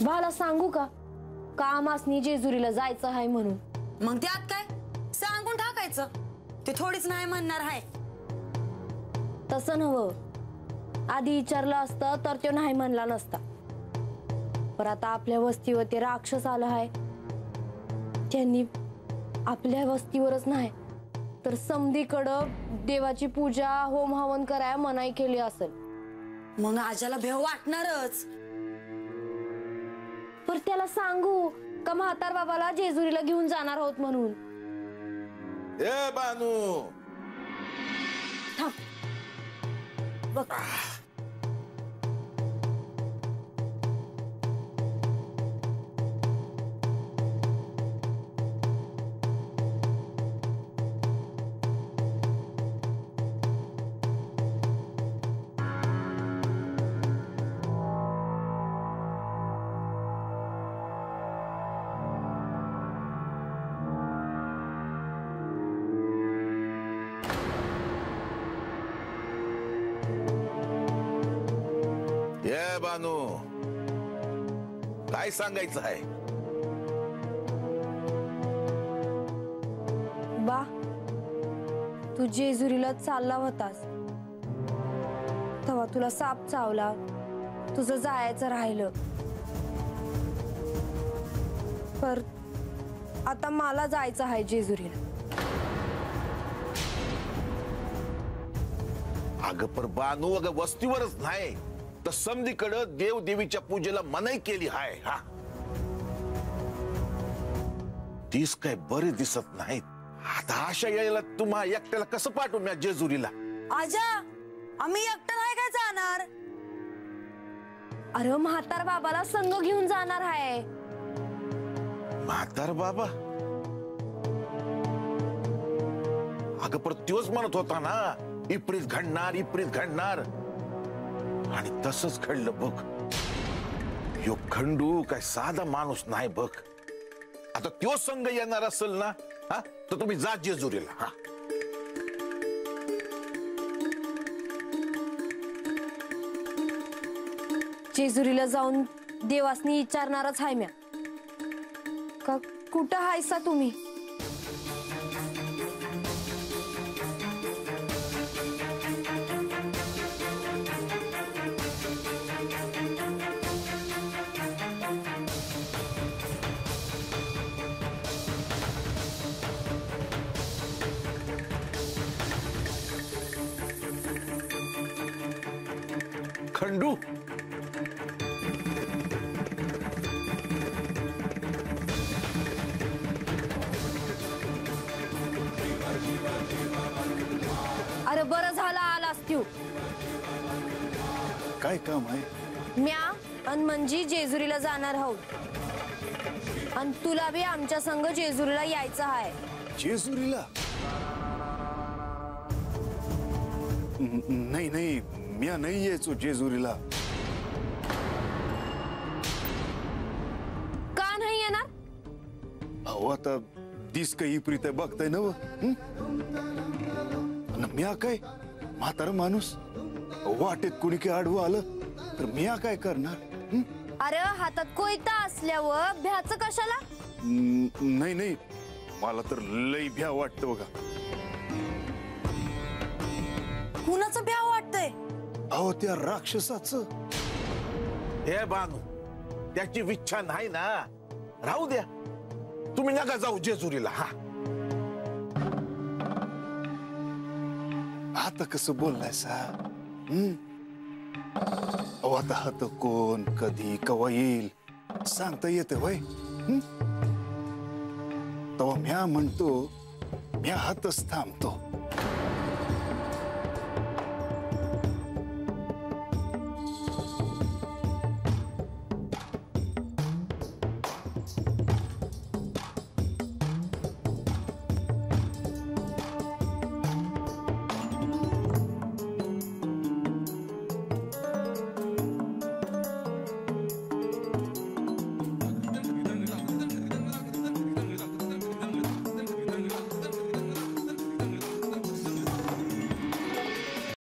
बाला सांगू का कामासनी जेजुरीला जायचं आहे म्हणून? मग त्यात काय, सांगून टाकायचं. ते थोडीच नाही म्हणणार आहे. तसं नव्ह, आधी विचारलं असतं तर तो नाही म्हणला नसता. पण आता आपल्या वस्तीवर ते राक्षस आलं आहे. त्यांनी आपल्या वस्तीवरच नाही तर समधीकडं देवाची पूजा होम हवन करायला मनाई केली असेल. मग आजाला भेव वाटणारच. पर त्याला सांगू का म्हातार बाबाला जेजुरीला घेऊन जाणार आहोत म्हणून? ए बानू, थांब बघ. ए बानू, काय सांगायचं आहे? बा, तू जेजुरीला चालला होतास तेव्हा तुला साप चावला, तुझं जायचं राहिलं. पर आता मला जायचं आहे जेजुरीला. अगं पर बानू, अगं वस्तीवरच नाही तर समधीकडं देव देवीच्या पूजेला मनाई केली हाय. हा, तीच काय बरे दिसत नाहीत. आता अशा यायला तुम्हा एकट्याला कसं पाठवू मी जेजुरीला? आजा, आम्ही एकटं नाही काय जाणार. अरे म्हातार बाबाला संग घेऊन जाणार आहे. म्हातार बाबा? अगं पर त्योच म्हणत होता ना, इप्रीत घडणार, इप्रीत घडणार. आणि तसंच घडलं बघ. यो खंडू काय साधा माणूस नाही बघ. आता त्यो संघ येणार असेल ना, हा, तर तुम्ही जा जेजुरीला. हा, जेजुरीला जाऊन देवासनी विचारणारच आहे म्या का कुठं हायसा तुम्ही. खंडू, अरे बरं झालं आलास तू. काय काम आहे? म्या अन म्हणजे जेजुरीला जाणार आहोत आणि तुला बी आमच्या संग जेजुरीला यायचं आहे. जेजुरीला? नाही नाही, म्या नाही यायचो जेजुरीला. का नाही येणार? अहो आता दिस काही प्रीत बघताय ना. म्या काय म्हातारा माणूस, वाटेत कुणी काय आडवं आलं तर म्या काय करणार? अरे हातात कोयता असल्यावर भ्याचं कशाला? नाही नाही, मला तर लई भ्या वाटतं बघा. कुणाचं भ्याव वाटतंय? अहो त्या राक्षसाचं. हे बानू, त्याची इच्छा नाही ना, राहू द्या. तुम्ही नका जाऊ जेजुरीला. हा, आता कसं बोललाय सा? अहो आता हात कोण कधी कवा येईल सांगता येते वय. तेव्हा म्या म्हणतो, म्या हातच थांबतो.